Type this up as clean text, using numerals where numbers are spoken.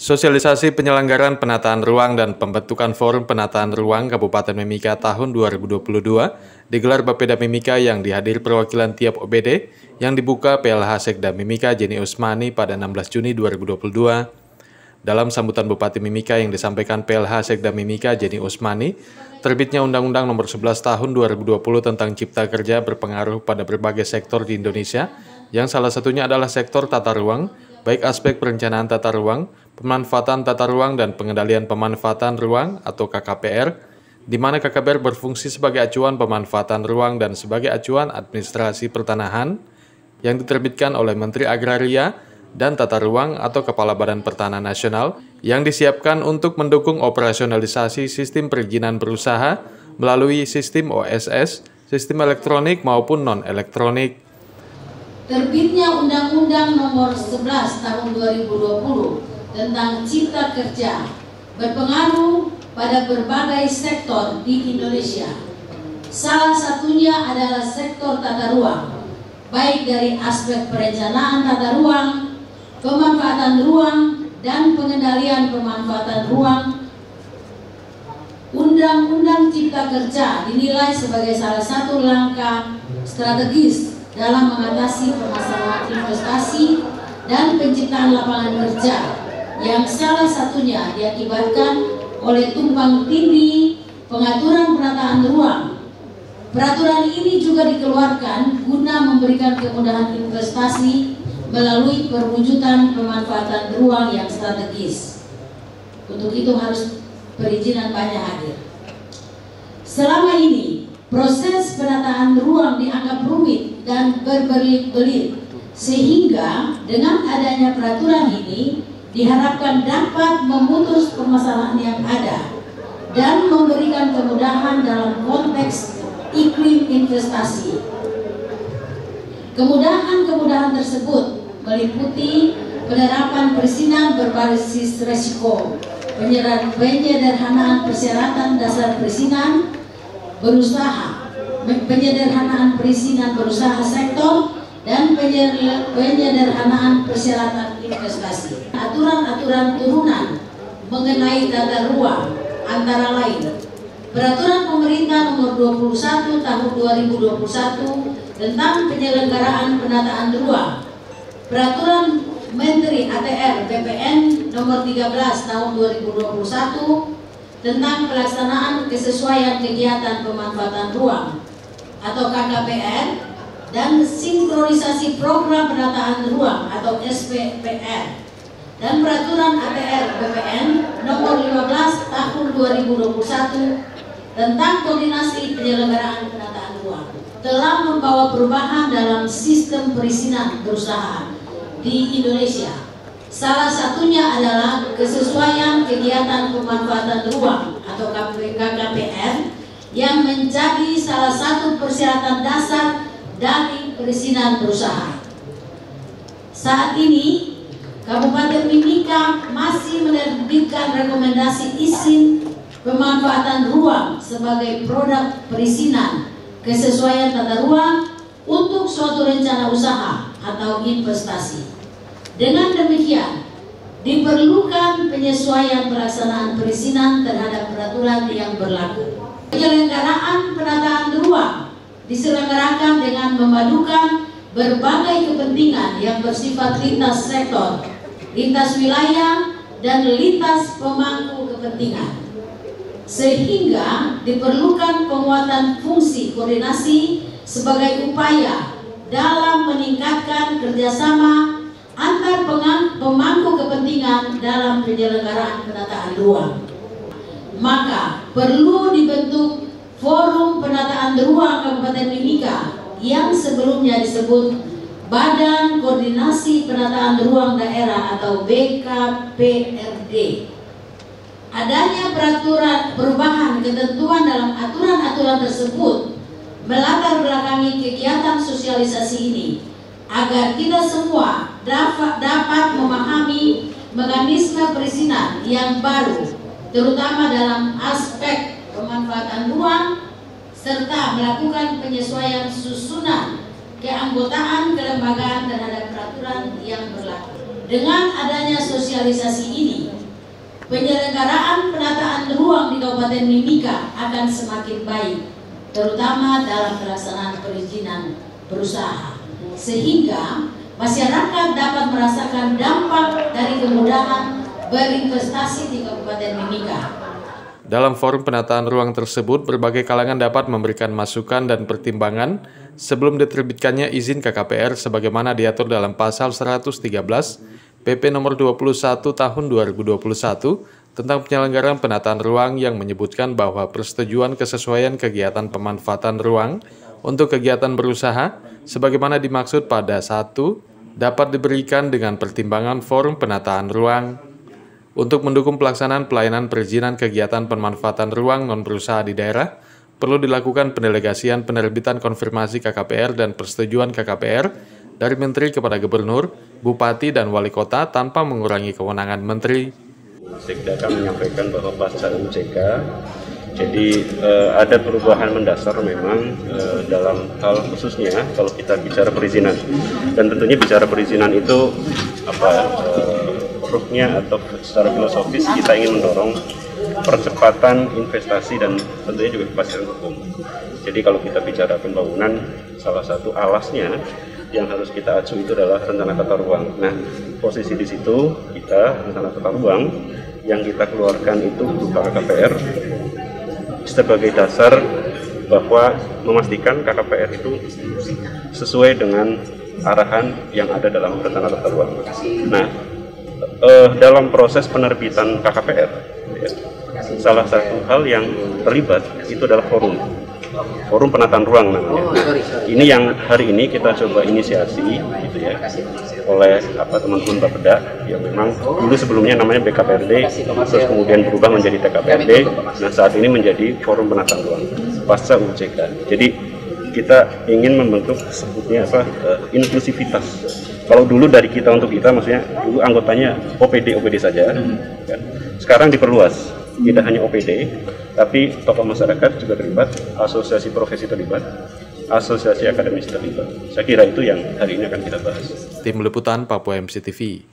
Sosialisasi penyelenggaraan penataan ruang dan pembentukan Forum Penataan Ruang Kabupaten Mimika tahun 2022 digelar Bapeda Mimika yang dihadiri perwakilan tiap OBD yang dibuka PLH Sekda Mimika Jenny Usmani pada 16 Juni 2022. Dalam sambutan Bupati Mimika yang disampaikan PLH Sekda Mimika Jenny Usmani, terbitnya Undang-Undang Nomor 11 Tahun 2020 tentang Cipta Kerja berpengaruh pada berbagai sektor di Indonesia, yang salah satunya adalah sektor tata ruang, baik aspek perencanaan tata ruang, pemanfaatan tata ruang, dan pengendalian pemanfaatan ruang atau KKPR, di mana KKPR berfungsi sebagai acuan pemanfaatan ruang dan sebagai acuan administrasi pertanahan yang diterbitkan oleh Menteri Agraria dan Tata Ruang atau Kepala Badan Pertanahan Nasional yang disiapkan untuk mendukung operasionalisasi sistem perizinan berusaha melalui sistem OSS, sistem elektronik maupun non-elektronik. Terbitnya Undang-Undang Nomor 11 Tahun 2020 tentang Cipta Kerja berpengaruh pada berbagai sektor di Indonesia. Salah satunya adalah sektor tata ruang, baik dari aspek perencanaan tata ruang, pemanfaatan ruang, dan pengendalian pemanfaatan ruang. Undang-Undang Cipta Kerja dinilai sebagai salah satu langkah strategis dalam mengatasi permasalahan investasi dan penciptaan lapangan kerja yang salah satunya diakibatkan oleh tumpang tindih pengaturan penataan ruang. Peraturan ini juga dikeluarkan guna memberikan kemudahan investasi melalui perwujudan pemanfaatan ruang yang strategis. Untuk itu harus perizinan banyak hadir. Selama ini, proses penataan ruang dianggap rumit dan berbelit-belit, sehingga dengan adanya peraturan ini diharapkan dapat memutus permasalahan yang ada dan memberikan kemudahan dalam konteks iklim investasi. Kemudahan-kemudahan tersebut meliputi penerapan perizinan berbasis resiko, penyederhanaan persyaratan dasar perizinan berusaha, penyederhanaan perizinan berusaha sektor, dan penyederhanaan persyaratan investasi. Aturan-aturan turunan mengenai tata ruang antara lain Peraturan Pemerintah Nomor 21 Tahun 2021 tentang penyelenggaraan penataan ruang, Peraturan Menteri ATR BPN Nomor 13 Tahun 2021 tentang pelaksanaan kesesuaian kegiatan pemanfaatan ruang atau KKPR, dan sinkronisasi program penataan ruang atau SPPR, dan Peraturan ATR BPN Nomor 15 Tahun 2021 tentang koordinasi penyelenggaraan penataan ruang, telah membawa perubahan dalam sistem perizinan berusaha di Indonesia. Salah satunya adalah kesesuaian kegiatan pemanfaatan ruang atau KKPR yang menjadi salah satu persyaratan dasar dari perizinan berusaha. Saat ini, Kabupaten Mimika masih menerbitkan rekomendasi izin pemanfaatan ruang sebagai produk perizinan kesesuaian tata ruang untuk suatu rencana usaha atau investasi. Dengan demikian, diperlukan penyesuaian pelaksanaan perizinan terhadap peraturan yang berlaku. Penyelenggaraan penataan ruang diselenggarakan dengan memadukan berbagai kepentingan yang bersifat lintas sektor, lintas wilayah, dan lintas pemangku kepentingan, sehingga diperlukan penguatan fungsi koordinasi sebagai upaya dalam meningkatkan kerjasama antar pemangku kepentingan dalam penyelenggaraan penataan ruang. Maka perlu dibentuk Forum Penataan Ruang Kabupaten Mimika yang sebelumnya disebut Badan Koordinasi Penataan Ruang Daerah atau BKPRD. Adanya peraturan perubahan ketentuan dalam aturan-aturan tersebut melatar belakangi kegiatan sosialisasi ini agar kita semua dapat memahami mekanisme perizinan yang baru, terutama dalam aspek pemanfaatan ruang, serta melakukan penyesuaian susunan keanggotaan kelembagaan terhadap peraturan yang berlaku. Dengan adanya sosialisasi ini, penyelenggaraan penataan ruang di Kabupaten Mimika akan semakin baik, terutama dalam pelaksanaan perizinan berusaha, sehingga masyarakat dapat merasakan dampak dari kemudahan berinvestasi di Kabupaten Mimika. Dalam forum penataan ruang tersebut, berbagai kalangan dapat memberikan masukan dan pertimbangan sebelum diterbitkannya izin KKPR sebagaimana diatur dalam pasal 113 PP nomor 21 tahun 2021 tentang penyelenggaraan penataan ruang yang menyebutkan bahwa persetujuan kesesuaian kegiatan pemanfaatan ruang untuk kegiatan berusaha sebagaimana dimaksud pada 1 dapat diberikan dengan pertimbangan forum penataan ruang. Untuk mendukung pelaksanaan pelayanan perizinan kegiatan pemanfaatan ruang non-berusaha di daerah, perlu dilakukan pendelegasian penerbitan konfirmasi KKPR dan persetujuan KKPR dari Menteri kepada Gubernur, Bupati, dan Wali Kota tanpa mengurangi kewenangan Menteri. Sekda kami menyampaikan bahwa pasca UJK, jadi ada perubahan mendasar memang dalam hal khususnya kalau kita bicara perizinan. Dan tentunya bicara perizinan itu ruhnya atau secara filosofis kita ingin mendorong percepatan investasi dan tentunya juga kepastian hukum. Jadi kalau kita bicara pembangunan, salah satu alasnya yang harus kita acu itu adalah rencana tata ruang. Nah, posisi di situ kita rencana tata ruang yang kita keluarkan itu berupa KKPR sebagai dasar bahwa memastikan KKPR itu sesuai dengan arahan yang ada dalam rencana tata ruang. Nah, dalam proses penerbitan KKPR, salah satu hal yang terlibat itu adalah forum penataan ruang namanya. Ini yang hari ini kita coba inisiasi, gitu ya, oleh teman-teman Bapeda yang memang dulu sebelumnya namanya BKPRD, terus kemudian berubah menjadi TKPRD. Nah, saat ini menjadi forum penataan ruang pasca UJK. Jadi kita ingin membentuk sebutnya inklusivitas. Kalau dulu dari kita untuk kita, maksudnya dulu anggotanya OPD saja, kan? Sekarang diperluas, tidak hanya OPD, tapi tokoh masyarakat juga terlibat, asosiasi profesi terlibat, asosiasi akademis terlibat. Saya kira itu yang hari ini akan kita bahas. Tim Liputan Papua MC TV.